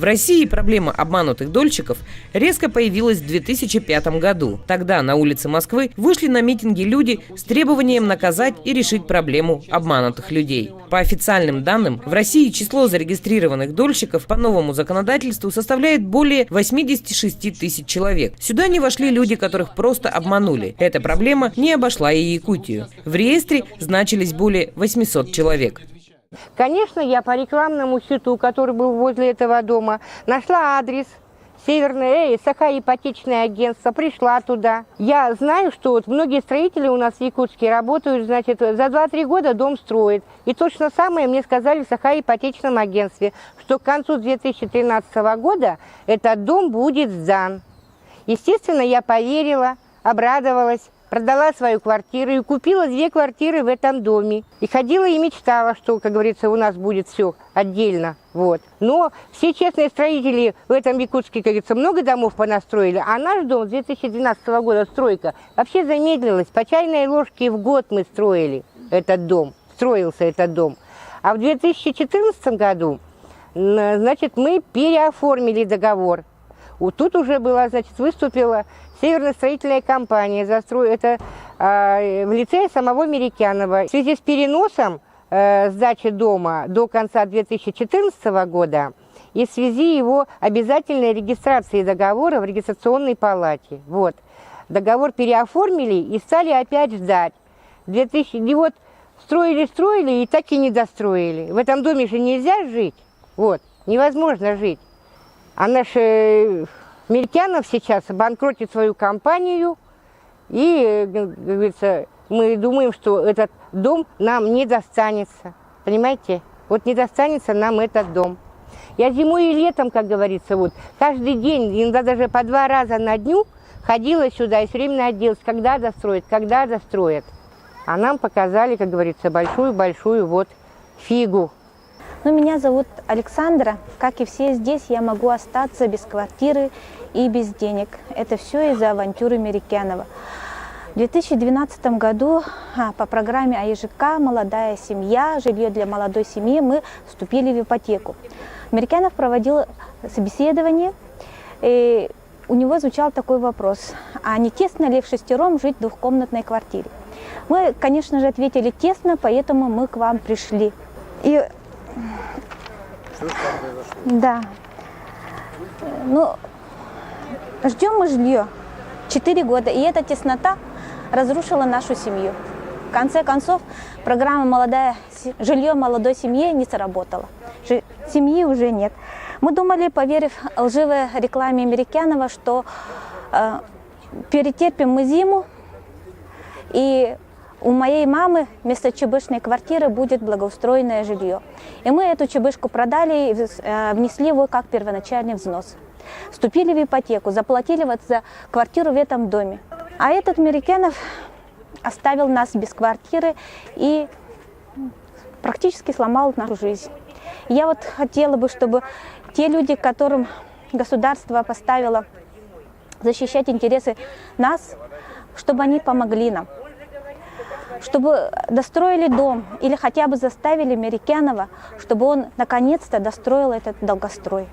России проблема обманутых дольщиков резко появилась в 2005 году. Тогда на улице Москвы вышли на митинги люди с требованием наказать и решить проблему обманутых людей. По официальным данным, в России число зарегистрированных дольщиков по новому законодательству составляет более 86 тысяч человек. Сюда не вошли люди, которых просто обманули. Эта проблема не обошла и Якутию. В реестре значились более 800 человек. Конечно, я по рекламному счету, который был возле этого дома, нашла адрес. Северное Саха-ипотечное агентство, пришла туда. Я знаю, что вот многие строители у нас в Якутске работают, значит, за 2-3 года дом строят. И точно самое мне сказали в Саха-ипотечном агентстве, что к концу 2013 года этот дом будет сдан. Естественно, я поверила, обрадовалась. Продала свою квартиру и купила 2 квартиры в этом доме. И ходила и мечтала, что, как говорится, у нас будет все отдельно. Вот. Но все честные строители в этом Якутске, как говорится, много домов понастроили, а наш дом с 2012 года стройка вообще замедлилась. По чайной ложке в год мы строили этот дом, строился этот дом. А в 2014 году, значит, мы переоформили договор. Вот тут уже была, значит, выступила Северная строительная компания, это в лице самого Мерикянова. В связи с переносом сдачи дома до конца 2014 года и в связи его обязательной регистрации договора в регистрационной палате. Вот. Договор переоформили и стали опять ждать. И вот строили и так и не достроили. В этом доме же нельзя жить, вот, невозможно жить. А наш Мерикянов сейчас банкротит свою компанию, и, как говорится, мы думаем, что этот дом нам не достанется. Понимаете? Вот не достанется нам этот дом. Я зимой и летом, как говорится, вот, каждый день, иногда даже по 2 раза на дню ходила сюда и все время надеялась, когда достроят, когда достроят. А нам показали, как говорится, большую-большую вот фигу. Ну, меня зовут Александра. Как и все здесь, я могу остаться без квартиры и без денег. Это все из-за авантюры Мерикянова. В 2012 году по программе АЕЖК «Молодая семья», жилье для молодой семьи, мы вступили в ипотеку. Мерикянов проводил собеседование, и у него звучал такой вопрос: а не тесно ли в 6-ром жить в 2-комнатной квартире? Мы, конечно же, ответили тесно, поэтому мы к вам пришли. И что же там произошло? да. Ну, ждем мы жилье 4 года, и эта теснота разрушила нашу семью. В конце концов, программа «Жилье молодой семье» не сработала. Семьи уже нет. Мы думали, поверив лживой рекламе Мерикянова, что перетерпим мы зиму, и у моей мамы вместо ЧБшной квартиры будет благоустроенное жилье. И мы эту ЧБшку продали и внесли его как первоначальный взнос. Вступили в ипотеку, заплатили вот за квартиру в этом доме. А этот Мерикянов оставил нас без квартиры и практически сломал нашу жизнь. Я вот хотела бы, чтобы те люди, которым государство поставило защищать интересы нас, чтобы они помогли нам. Чтобы достроили дом или хотя бы заставили Мерикянова, чтобы он наконец-то достроил этот долгострой.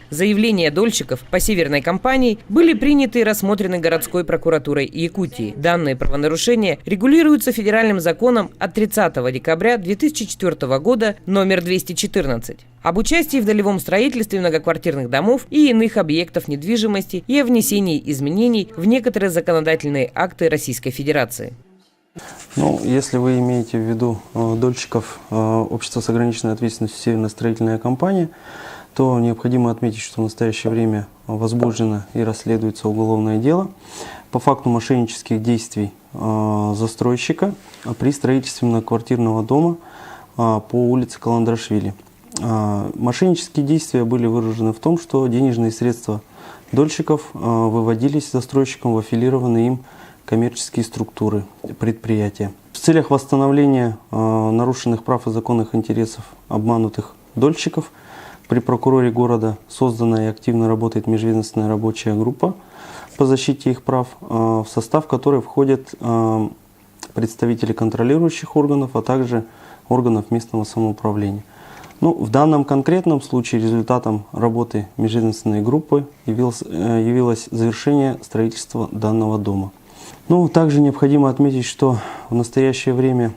Заявления дольщиков по Северной компании были приняты и рассмотрены городской прокуратурой Якутии. Данные правонарушения регулируются федеральным законом от 30 декабря 2004 года номер 214 об участии в долевом строительстве многоквартирных домов и иных объектов недвижимости и о внесении изменений в некоторые законодательные акты Российской Федерации. Ну, если вы имеете в виду дольщиков общества с ограниченной ответственностью «Северная строительная компания», то необходимо отметить, что в настоящее время возбуждено и расследуется уголовное дело по факту мошеннических действий застройщика при строительстве многоквартирного дома по улице Каландрашвили. Мошеннические действия были выражены в том, что денежные средства дольщиков выводились застройщиком в аффилированные им коммерческие структуры предприятия. В целях восстановления нарушенных прав и законных интересов обманутых дольщиков при прокуроре города создана и активно работает межведомственная рабочая группа по защите их прав, в состав которой входят представителей контролирующих органов, а также органов местного самоуправления. Ну, в данном конкретном случае результатом работы межведомственной группы явилось завершение строительства данного дома. Ну, также необходимо отметить, что в настоящее время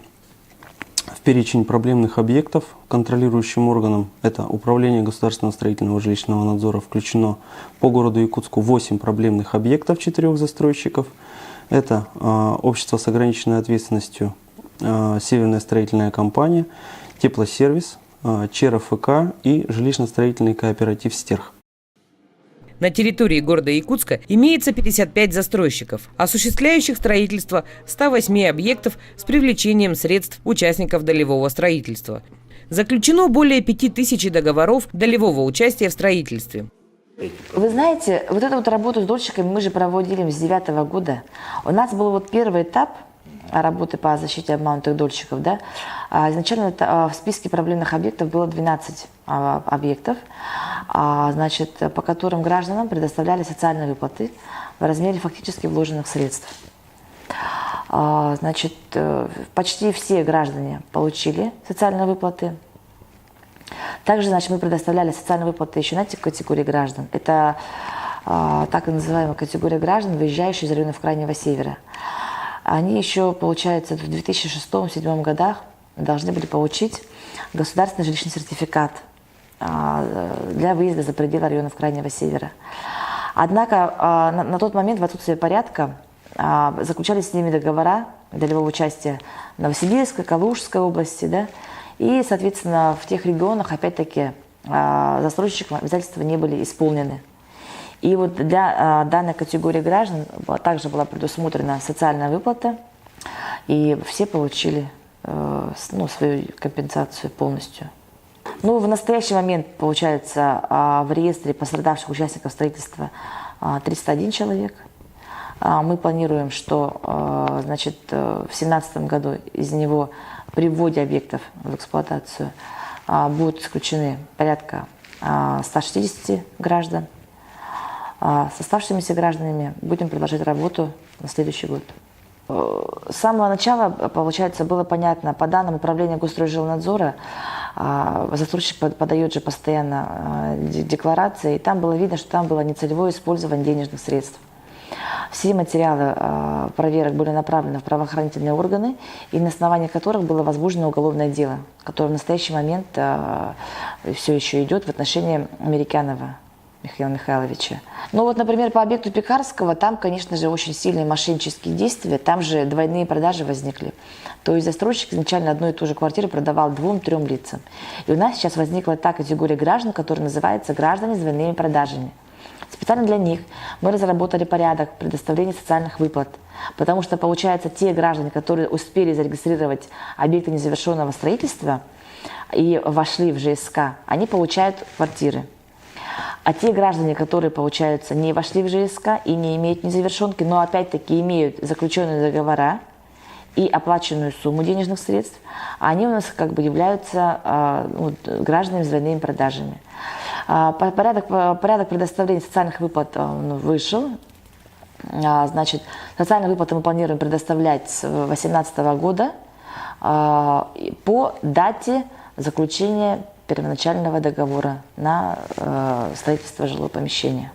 в перечень проблемных объектов контролирующим органом, это Управление государственного строительного жилищного надзора, включено по городу Якутску 8 проблемных объектов 4 застройщиков. Это общество с ограниченной ответственностью «Северная строительная компания», «Теплосервис», ЧРФК и жилищно-строительный кооператив «Стерх». На территории города Якутска имеется 55 застройщиков, осуществляющих строительство 108 объектов с привлечением средств участников долевого строительства. Заключено более 5000 договоров долевого участия в строительстве. Вы знаете, вот эту вот работу с дольщиками мы же проводили с 2009 года. У нас был вот первый этап работы по защите обманутых дольщиков. Да? Изначально в списке проблемных объектов было 12 объектов, значит, по которым гражданам предоставляли социальные выплаты в размере фактически вложенных средств. Значит, почти все граждане получили социальные выплаты. Также, значит, мы предоставляли социальные выплаты еще на те категории граждан. Это так называемая категория граждан, выезжающие из районов Крайнего Севера. Они еще, получается, в 2006-2007 годах должны были получить государственный жилищный сертификат для выезда за пределы районов Крайнего Севера. Однако на тот момент в отсутствие порядка заключались с ними договора долевого участия в Новосибирской, Калужской области, да, и, соответственно, в тех регионах, опять-таки, застройщикам обязательства не были исполнены. И вот для данной категории граждан также была предусмотрена социальная выплата, и все получили свою компенсацию полностью. Ну, в настоящий момент, получается, в реестре пострадавших участников строительства 301 человек. Мы планируем, что, значит, в 2017 году из него при вводе объектов в эксплуатацию будут исключены порядка 160 граждан. С оставшимися гражданами будем продолжать работу на следующий год. С самого начала, получается, было понятно, по данным Управления Госстройжилнадзора, застройщик подает же постоянно декларации, и там было видно, что там было нецелевое использование денежных средств. Все материалы проверок были направлены в правоохранительные органы, и на основании которых было возбуждено уголовное дело, которое в настоящий момент все еще идет в отношении Америкянова Михаила Михайловича. Ну вот, например, по объекту Пекарского, там, конечно же, очень сильные мошеннические действия, там же двойные продажи возникли. То есть застройщик изначально одну и ту же квартиру продавал 2-3 лицам. И у нас сейчас возникла та категория граждан, которая называется граждане с двойными продажами. Специально для них мы разработали порядок предоставления социальных выплат, потому что, получается, те граждане, которые успели зарегистрировать объекты незавершенного строительства и вошли в ЖСК, они получают квартиры. А те граждане, которые, получается, не вошли в ЖСК и не имеют незавершенки, но опять-таки имеют заключенные договора и оплаченную сумму денежных средств, они у нас как бы являются гражданами с двойными продажами. Порядок предоставления социальных выплат вышел. Значит, социальные выплаты мы планируем предоставлять с 2018 года по дате заключения первоначального договора на строительство жилого помещения.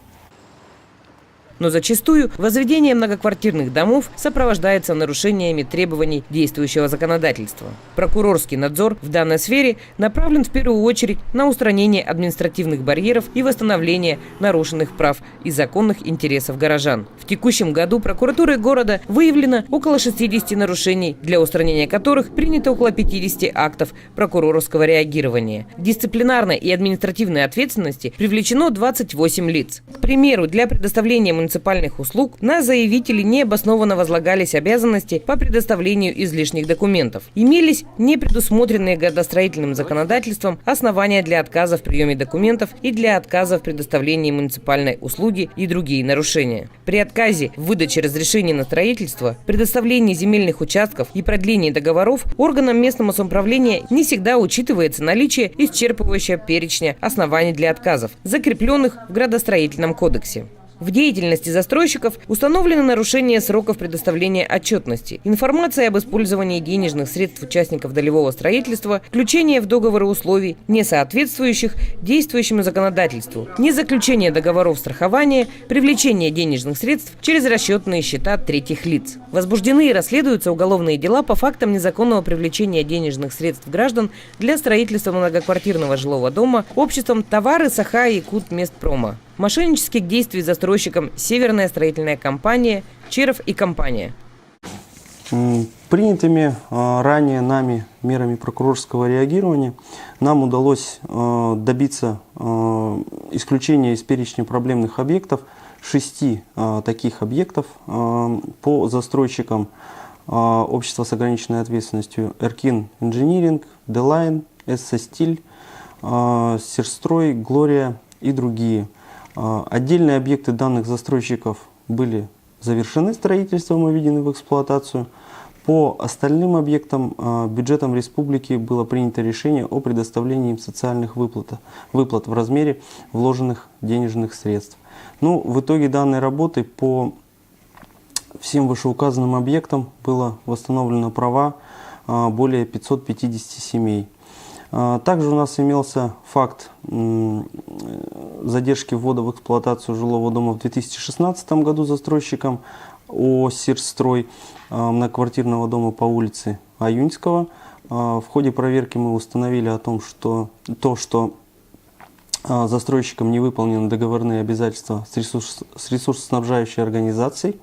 Но зачастую возведение многоквартирных домов сопровождается нарушениями требований действующего законодательства. Прокурорский надзор в данной сфере направлен в первую очередь на устранение административных барьеров и восстановление нарушенных прав и законных интересов горожан. В текущем году прокуратурой города выявлено около 60 нарушений, для устранения которых принято около 50 актов прокурорского реагирования. К дисциплинарной и административной ответственности привлечено 28 лиц. К примеру, для предоставления муниципальных услуг на заявителей необоснованно возлагались обязанности по предоставлению излишних документов. Имелись непредусмотренные градостроительным законодательством основания для отказа в приеме документов и для отказа в предоставлении муниципальной услуги и другие нарушения. При отказе в выдаче разрешений на строительство, предоставлении земельных участков и продлении договоров органам местного самоуправления не всегда учитывается наличие исчерпывающего перечня оснований для отказов, закрепленных в Градостроительном кодексе. В деятельности застройщиков установлено нарушение сроков предоставления отчетности, информация об использовании денежных средств участников долевого строительства, включение в договоры условий, не соответствующих действующему законодательству, незаключение договоров страхования, привлечение денежных средств через расчетные счета третьих лиц. Возбуждены и расследуются уголовные дела по фактам незаконного привлечения денежных средств граждан для строительства многоквартирного жилого дома обществом «Товары Саха-Якутместпрома». Мошеннических действий застройщиком «Северная строительная компания», «Черов и компания». Принятыми ранее нами мерами прокурорского реагирования нам удалось добиться исключения из перечня проблемных объектов 6 таких объектов по застройщикам общества с ограниченной ответственностью «Эркин Инжиниринг», «Делайн», «Эссе Стиль», «Сирстрой», «Глория» и другие. Отдельные объекты данных застройщиков были завершены строительством и введены в эксплуатацию. По остальным объектам бюджетом республики было принято решение о предоставлении им социальных выплат в размере вложенных денежных средств. В итоге данной работы по всем вышеуказанным объектам было восстановлено права более 550 семей. Также у нас имелся факт задержки ввода в эксплуатацию жилого дома в 2016 году застройщиком ООО «Сирстрой» многоквартирного дома по улице Аюньского. В ходе проверки мы установили о том, что застройщиком не выполнены договорные обязательства с ресурсоснабжающей организацией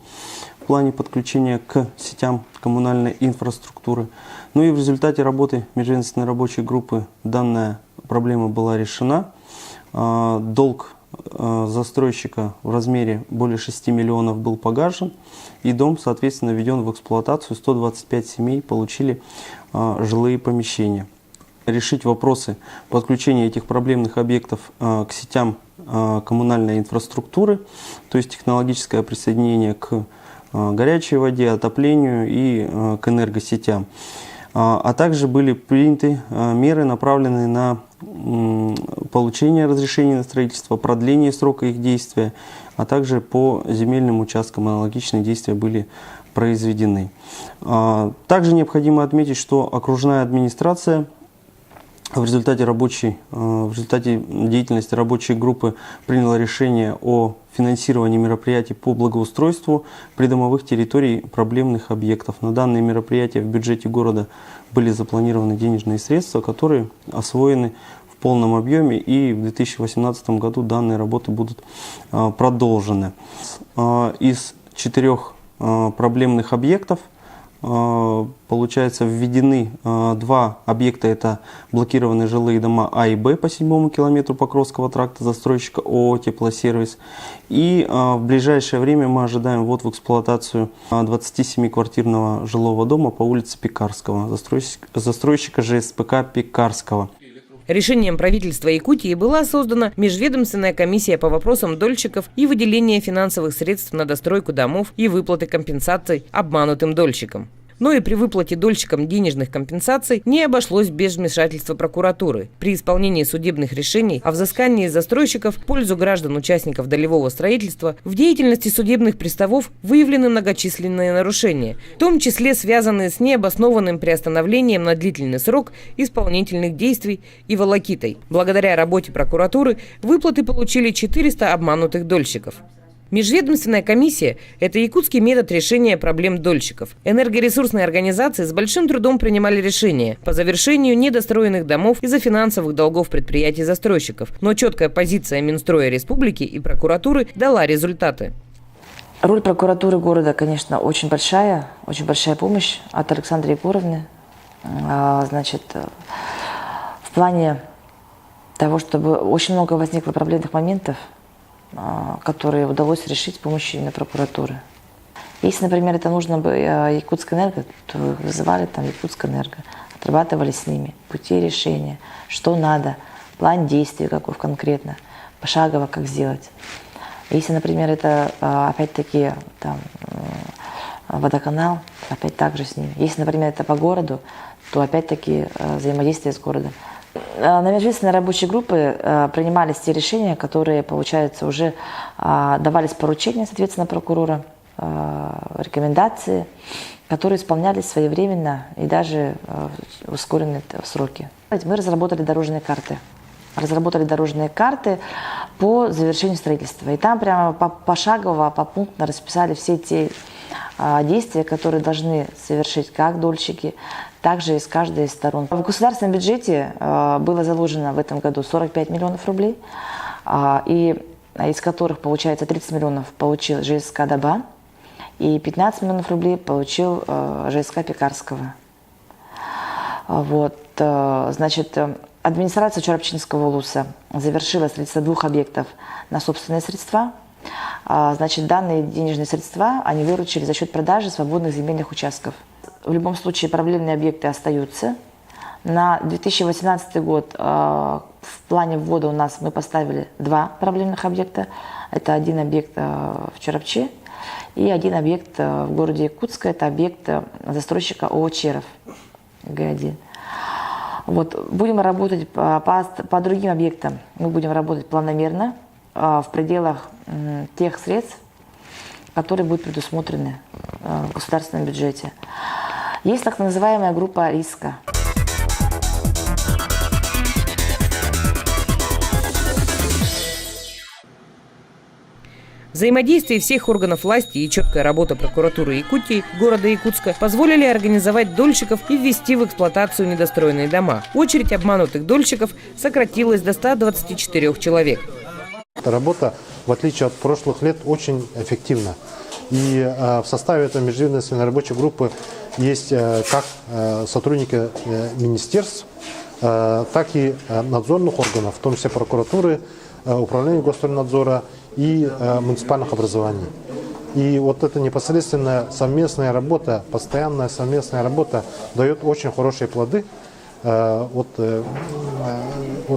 в плане подключения к сетям коммунальной инфраструктуры. И в результате работы межведомственной рабочей группы данная проблема была решена. Долг застройщика в размере более 6 миллионов был погашен, и дом, соответственно, введен в эксплуатацию. 125 семей получили жилые помещения. Решить вопросы подключения этих проблемных объектов к сетям коммунальной инфраструктуры, то есть технологическое присоединение к горячей воде, отоплению и к энергосетям. А также были приняты меры, направленные на получение разрешений на строительство, продление срока их действия, а также по земельным участкам аналогичные действия были произведены. Также необходимо отметить, что окружная администрация в результате деятельности рабочей группы приняла решение о финансировании мероприятий по благоустройству придомовых территорий проблемных объектов. На данные мероприятия в бюджете города были запланированы денежные средства, которые освоены в полном объеме, и в 2018 году данные работы будут продолжены. Из 4 проблемных объектов получается, введены 2 объекта, это блокированные жилые дома А и Б по 7 километру Покровского тракта застройщика ООО «Теплосервис». И в ближайшее время мы ожидаем ввод в эксплуатацию 27-квартирного жилого дома по улице Пекарского, застройщика ЖСПК Пекарского. Решением правительства Якутии была создана межведомственная комиссия по вопросам дольщиков и выделения финансовых средств на достройку домов и выплаты компенсаций обманутым дольщикам. Но и при выплате дольщикам денежных компенсаций не обошлось без вмешательства прокуратуры. При исполнении судебных решений о взыскании застройщиков в пользу граждан-участников долевого строительства в деятельности судебных приставов выявлены многочисленные нарушения, в том числе связанные с необоснованным приостановлением на длительный срок исполнительных действий и волокитой. Благодаря работе прокуратуры выплаты получили 400 обманутых дольщиков. Межведомственная комиссия – это якутский метод решения проблем дольщиков. Энергоресурсные организации с большим трудом принимали решения по завершению недостроенных домов из-за финансовых долгов предприятий-застройщиков. Но четкая позиция Минстроя Республики и прокуратуры дала результаты. Роль прокуратуры города, конечно, очень большая помощь от Александры Егоровны. В плане того, чтобы очень много возникло проблемных моментов, которые удалось решить с помощью именно прокуратуры. Если, например, это нужно бы Якутскэнерго, то вызывали там Якутскэнерго, отрабатывали с ними пути решения, что надо, план действий каков конкретно, пошагово как сделать. Если, например, это опять-таки там водоканал, опять также с ними. Если, например, это по городу, то опять-таки взаимодействие с городом. На межведомственной рабочей группы принимались те решения, которые, получается, уже давались поручения, соответственно, прокурора, рекомендации, которые исполнялись своевременно и даже в ускоренные сроки. Мы разработали дорожные карты. По завершению строительства. И там прямо пошагово, попунктно расписали все те действия, которые должны совершить как дольщики, так же и с каждой из сторон. В государственном бюджете было заложено в этом году 45 миллионов рублей, и из которых, получается, 30 миллионов получил ЖСК Даба, и 15 миллионов рублей получил ЖСК Пекарского. Вот, значит, администрация Чорапчинского улуса завершила строительство 2 объектов на собственные средства. Значит, данные денежные средства они выручили за счет продажи свободных земельных участков. В любом случае проблемные объекты остаются. На 2018 год в плане ввода у нас мы поставили 2 проблемных объекта. Это один объект в Чорапчи и один объект в городе Якутска. Это объект застройщика ООО «Черов» Г1. Вот, будем работать по другим объектам. Мы будем работать планомерно в пределах тех средств, которые будут предусмотрены в государственном бюджете. Есть так называемая группа риска. Взаимодействие всех органов власти и четкая работа прокуратуры Якутии города Якутска позволили организовать дольщиков и ввести в эксплуатацию недостроенные дома. Очередь обманутых дольщиков сократилась до 124 человек. Эта работа, в отличие от прошлых лет, очень эффективна. И в составе этой межведомственной рабочей группы есть как сотрудники министерств, так и надзорных органов, в том числе прокуратуры, управления Госстроенадзора и муниципальных образований. И вот эта непосредственная совместная работа, постоянная совместная работа дает очень хорошие плоды. Вот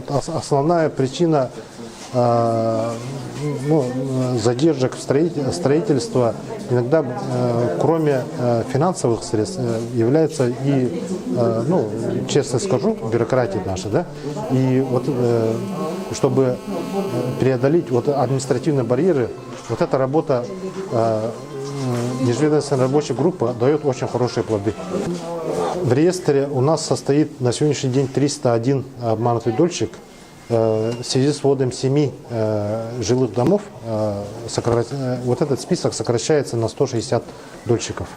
основная причина задержек строительства иногда, кроме финансовых средств, является и, честно скажу, бюрократия наша, да, и вот чтобы преодолеть вот административные барьеры, вот эта работа межведомственной рабочей группы дает очень хорошие плоды. В реестре у нас состоит на сегодняшний день 301 обманутый дольщик. В связи с вводом 7 жилых домов вот этот список сокращается на 160 дольщиков.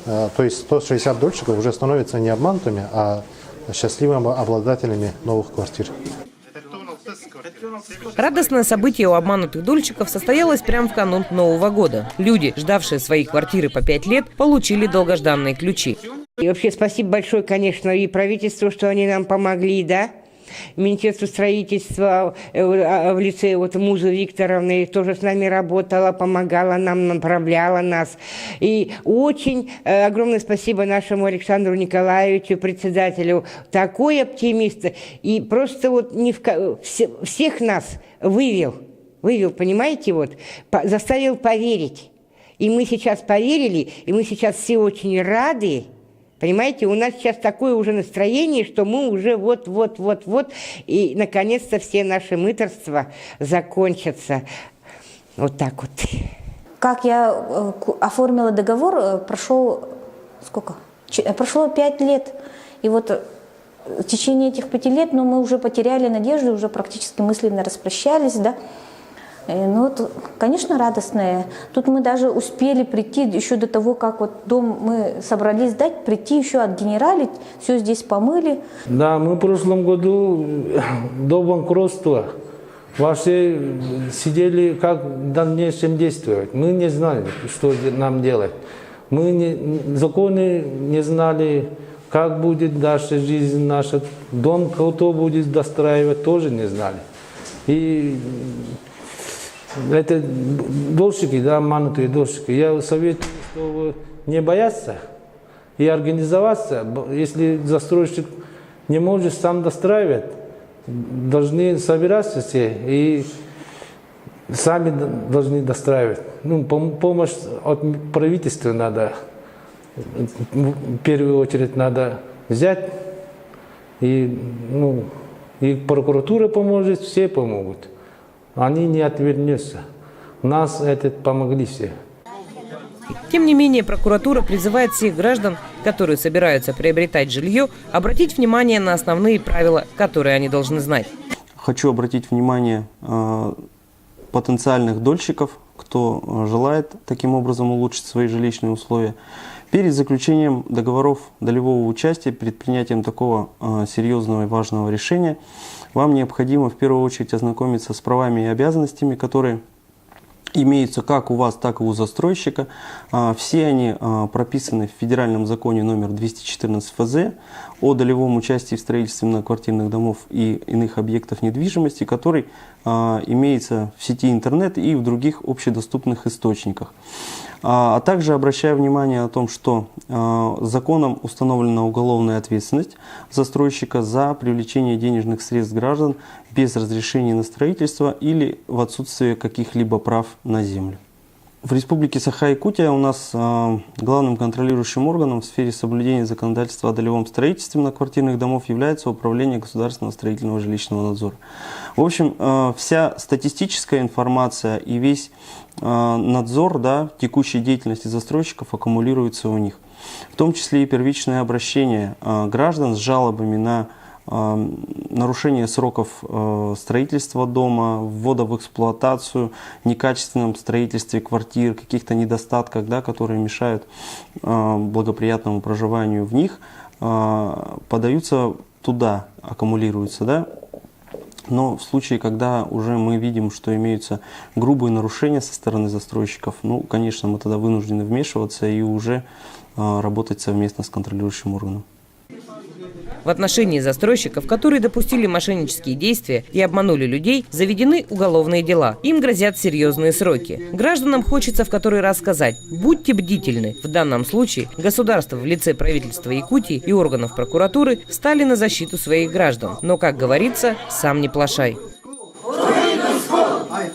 То есть 160 дольщиков уже становятся не обманутыми, а счастливыми обладателями новых квартир. Радостное событие у обманутых дольщиков состоялось прямо в канун Нового года. Люди, ждавшие свои квартиры по 5 лет, получили долгожданные ключи. И вообще спасибо большое, конечно, и правительству, что они нам помогли, да? Министерство строительства в лице мужа Викторовны тоже с нами работала, помогала нам, направляла нас. И очень огромное спасибо нашему Александру Николаевичу, председателю, такой оптимист. И просто всех нас вывел, понимаете, заставил поверить. И мы сейчас поверили, и мы сейчас все очень рады. Понимаете, у нас сейчас такое уже настроение, что мы уже и наконец-то все наши мытарства закончатся. Вот так вот. Как я оформила договор, прошло 5 лет. И вот в течение этих 5 лет мы уже потеряли надежду, уже практически мысленно распрощались, да. Конечно, радостное. Тут мы даже успели прийти еще до того, как дом мы собрались сдать, прийти еще отгенералить, все здесь помыли. Да, мы в прошлом году до банкротства вообще сидели, как в дальнейшем действовать. Мы не знали, что нам делать. Мы законы не знали, как будет дальше жизнь наша. Дом кто будет достраивать, тоже не знали. И это дольщики, да, обманутые дольщики. Я советую, что не бояться и организоваться. Если застройщик не может сам достраивать, должны собираться все и сами должны достраивать. Помощь от правительства надо, в первую очередь надо взять И, и прокуратура поможет, все помогут. Они не отвернутся. Нас помогли все. Тем не менее, прокуратура призывает всех граждан, которые собираются приобретать жилье, обратить внимание на основные правила, которые они должны знать. Хочу обратить внимание потенциальных дольщиков, кто желает таким образом улучшить свои жилищные условия. Перед заключением договоров долевого участия, перед принятием такого серьезного и важного решения, вам необходимо в первую очередь ознакомиться с правами и обязанностями, которые имеются как у вас, так и у застройщика. Все они прописаны в федеральном законе номер 214 ФЗ о долевом участии в строительстве многоквартирных домов и иных объектов недвижимости, который имеется в сети интернет и в других общедоступных источниках. А также обращаю внимание о том, что законом установлена уголовная ответственность застройщика за привлечение денежных средств граждан без разрешения на строительство или в отсутствие каких-либо прав на землю. В Республике Саха-Якутия у нас главным контролирующим органом в сфере соблюдения законодательства о долевом строительстве многоквартирных домов является Управление государственного строительного жилищного надзора. В общем, вся статистическая информация и весь надзор текущей деятельности застройщиков аккумулируется у них. В том числе и первичное обращение граждан с жалобами на нарушение сроков строительства дома, ввода в эксплуатацию, некачественном строительстве квартир, каких-то недостатках, которые мешают благоприятному проживанию в них, подаются туда, аккумулируются. Но в случае, когда уже мы видим, что имеются грубые нарушения со стороны застройщиков, конечно, мы тогда вынуждены вмешиваться и уже работать совместно с контролирующим органом. В отношении застройщиков, которые допустили мошеннические действия и обманули людей, заведены уголовные дела. Им грозят серьезные сроки. Гражданам хочется в который раз сказать: будьте бдительны. В данном случае государство в лице правительства Якутии и органов прокуратуры встали на защиту своих граждан. Но, как говорится, сам не плашай. Ай,